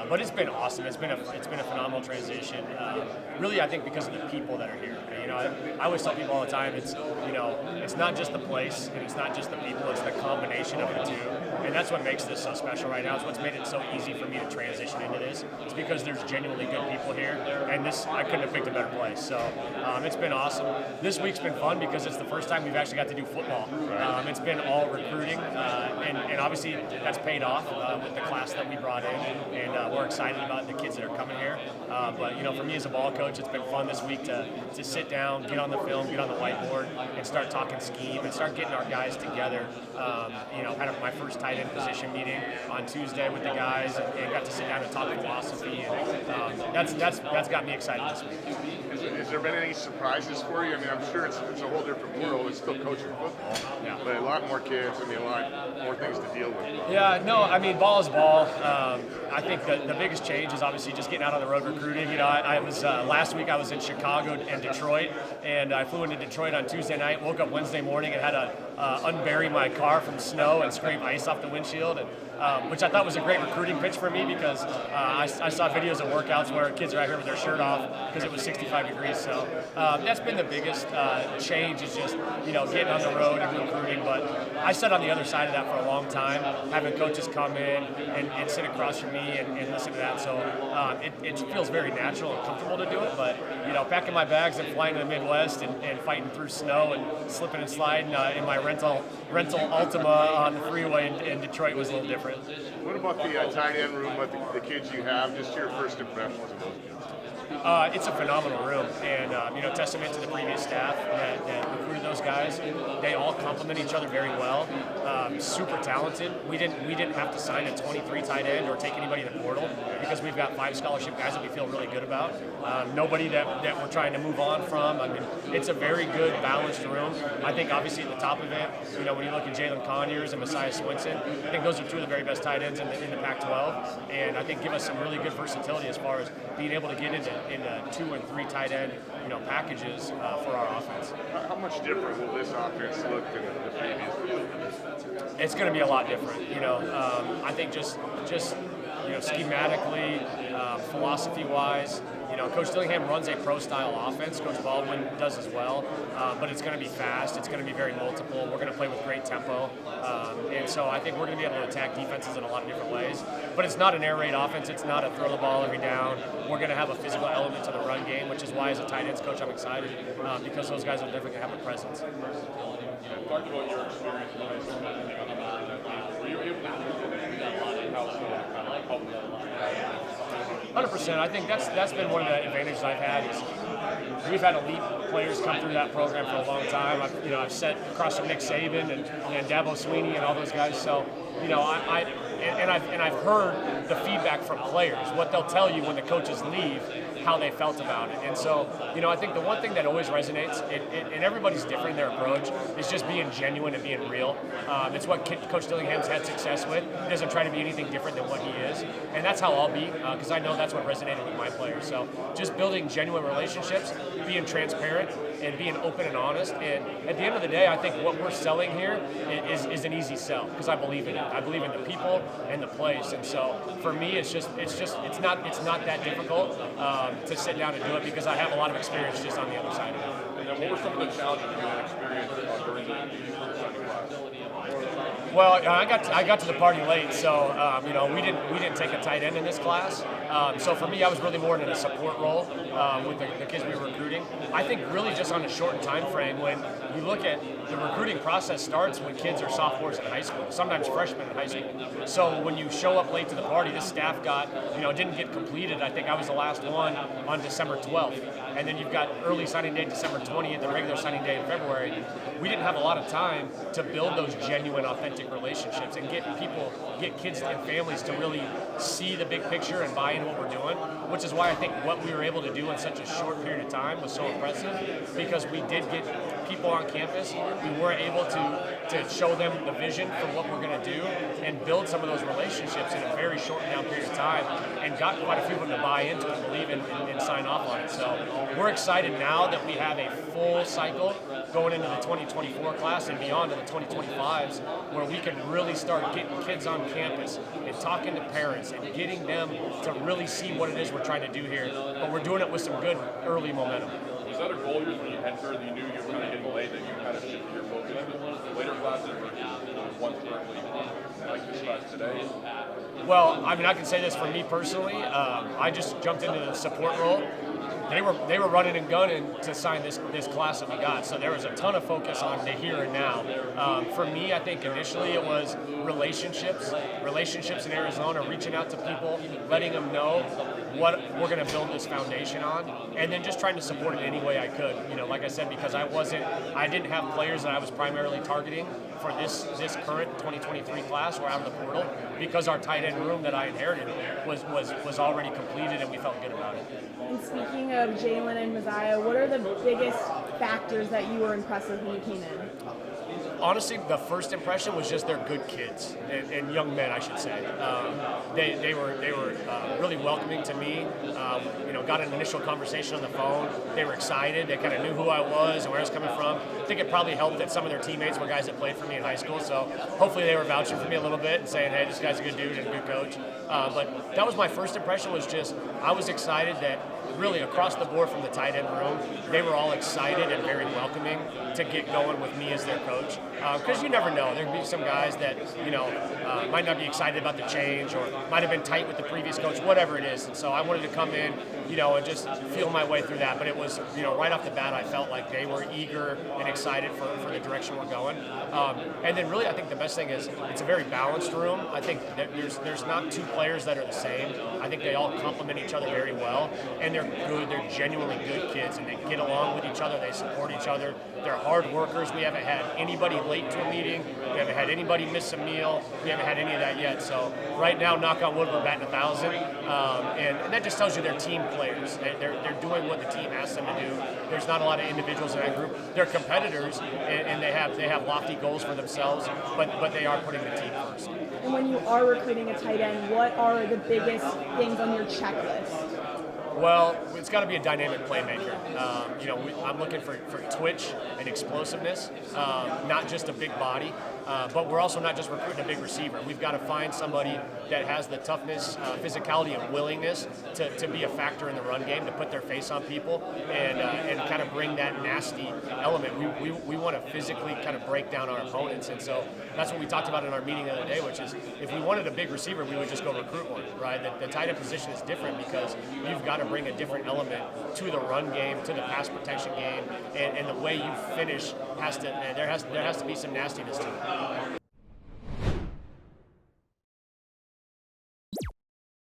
But it's been awesome. It's been a phenomenal transition. Really, I think because of the people that are here. I always tell people all the time, it's not just the place and it's not just the people. It's the combination of the two, and that's what makes this so special right now. It's what's made it so easy for me to transition into this. It's because there's genuinely good people here, and I couldn't have picked a better place. So it's been awesome. This week's been fun because it's the first time we've actually got to do football. It's been all recruiting, and obviously that's paid off with the class that we brought in, and we're excited about the kids that are coming here. But for me as a ball coach, it's been fun this week to sit down, get on the film, get on the whiteboard, and start talking scheme and start getting our guys together. Had my first tight end position meeting on Tuesday with the guys, and got to sit down and talk philosophy, and that's got me excited this week. Has there been any surprises for you? I mean, I'm sure it's a whole different world. It's still coaching football, but a lot more kids. I mean, a lot more things to deal with. Yeah, no, I mean, ball is ball. I think the biggest change is obviously just getting out on the road recruiting. I was last week I was in Chicago and Detroit, and I flew into Detroit on Tuesday night. Woke up Wednesday morning and had to unbury my car from snow and scrape ice off the windshield, and which I thought was a great recruiting pitch for me because I saw videos of workouts where kids are out here with their shirt off because it was 65 degrees. So that's been the biggest change, is just getting on the road and recruiting. But I sat on the other side of that for a long time, having coaches come in and sit across from me and listen to that. So it feels very natural and comfortable to do it. But packing my bags and flying to the Midwest and fighting through snow and slipping and sliding in my rental Altima on the freeway in Detroit was a little different. What about the tight end room with the kids you have? Just your first impressions of those kids. It's a phenomenal room, and testament to the previous staff that recruited those guys. They all complement each other very well. Super talented. We didn't have to sign a 23 tight end or take anybody in the portal because we've got 5 scholarship guys that we feel really good about. Nobody that we're trying to move on from. I mean, it's a very good, balanced room. I think obviously at the top of it, when you look at Jalen Conyers and Messiah Swinson, I think those are 2 of the very best tight ends in the Pac-12, and I think give us some really good versatility as far as being able to get into 2 and 3 tight end packages for our offense. How much different will this offense look than the previous? It's going to be a lot different. I think just schematically, philosophy-wise. Coach Dillingham runs a pro-style offense. Coach Baldwin does as well, but it's going to be fast. It's going to be very multiple. We're going to play with great tempo, and so I think we're going to be able to attack defenses in a lot of different ways. But it's not an air raid offense. It's not a throw the ball every down. We're going to have a physical element to the run game, which is why as a tight ends coach I'm excited because those guys are definitely going to have a presence. Talk about your experience when I started on the line. Were you able to do that line in-house kind of help with that line? 100%. I think that's been one of the advantages I've had. Is we've had elite players come through that program for a long time. I've sat across from Nick Saban and Dabo Sweeney and all those guys. So I've heard the feedback from players, what they'll tell you when the coaches leave, how they felt about it. And so, I think the one thing that always resonates, and everybody's different in their approach, is just being genuine and being real. It's what Coach Dillingham's had success with. He doesn't try to be anything different than what he is. And that's how I'll be, because I know that's what resonated with my players. So just building genuine relationships, being transparent, and being open and honest. And at the end of the day, I think what we're selling here is an easy sell, because I believe in it. I believe in the people and the place. And so for me, it's not that difficult to sit down and do it, because I have a lot of experience just on the other side of it. And then what were some of the challenges you had experienced during the signing class? Well, I got to the party late, so we didn't take a tight end in this class. So for me, I was really more in a support role with the kids we were recruiting. I think really just on a shortened time frame, when you look at the recruiting process starts when kids are sophomores in high school, sometimes freshmen in high school. So when you show up late to the party, this staff didn't get completed. I think I was the last one on December 12th. And then you've got early signing day December 20th, the regular signing day in February. We didn't have a lot of time to build those genuine, authentic relationships and get kids and families to really see the big picture and buy into what we're doing, which is why I think what we were able to do in such a short period of time was so impressive, because we did get people on campus. We were able to show them the vision for what we're going to do and build some of those relationships in a very short period of time, and got quite a few of them to buy into it, believe in, and sign off on it. So we're excited now that we have a full cycle going into the 2024 class and beyond to the 2025s, where we can really start getting kids on campus and talking to parents and getting them to really see what it is we're trying to do here. But we're doing it with some good early momentum. Was that a goal of yours when you entered, that you knew you were kind of getting late, that you kind of shifted your focus to later classes versus ones currently like this class today? Well, I mean, I can say this for me personally. I just jumped into the support role. They were running and gunning to sign this class that we got, so there was a ton of focus on the here and now. For me, I think initially it was relationships in Arizona, reaching out to people, letting them know what we're going to build this foundation on, and then just trying to support it any way I could. You know, like I said, because I didn't have players that I was primarily targeting for this current 2023 class. We're out of the portal because our tight end room that I inherited was already completed, and we felt good about it. And speaking of Jalen and Messiah, what are the biggest factors that you were impressed with when you came in? Honestly, the first impression was just they're good kids and young men, I should say. They were really welcoming to me. Got an initial conversation on the phone. They were excited. They kind of knew who I was and where I was coming from. I think it probably helped that some of their teammates were guys that played for me in high school. So hopefully they were vouching for me a little bit and saying, "Hey, this guy's a good dude and a good coach." But that was my first impression. Was just I was excited that really across the board from the tight end room, they were all excited and very welcoming to get going with me as their coach. Because you never know. There could be some guys that, might not be excited about the change or might have been tight with the previous coach, whatever it is. And so I wanted to come in, and just feel my way through that. But it was, right off the bat, I felt like they were eager and excited for the direction we're going. And then really, I think the best thing is it's a very balanced room. I think that there's not two players that are the same. I think they all complement each other very well. And they're good. They're genuinely good kids, and they get along with each other. They support each other. They're hard workers. We haven't had anybody late to a meeting. We haven't had anybody miss a meal. We haven't had any of that yet. So right now, knock on wood, we're batting 1,000, and that just tells you they're team players. They're doing what the team asks them to do. There's not a lot of individuals in that group. They're competitors, and they have lofty goals for themselves, but they are putting the team first. And when you are recruiting a tight end, what are the biggest things on your checklist? Well, it's got to be a dynamic playmaker. I'm looking for twitch and explosiveness, not just a big body, but we're also not just recruiting a big receiver. We've got to find somebody that has the toughness, physicality, and willingness to be a factor in the run game, to put their face on people and kind of bring that nasty element. We want to physically kind of break down our opponents, and so that's what we talked about in our meeting the other day, which is if we wanted a big receiver, we would just go recruit one, right? The tight end position is different because you've got to bring a different element to the run game, to the pass protection game, and the way you finish there has to be some nastiness to it.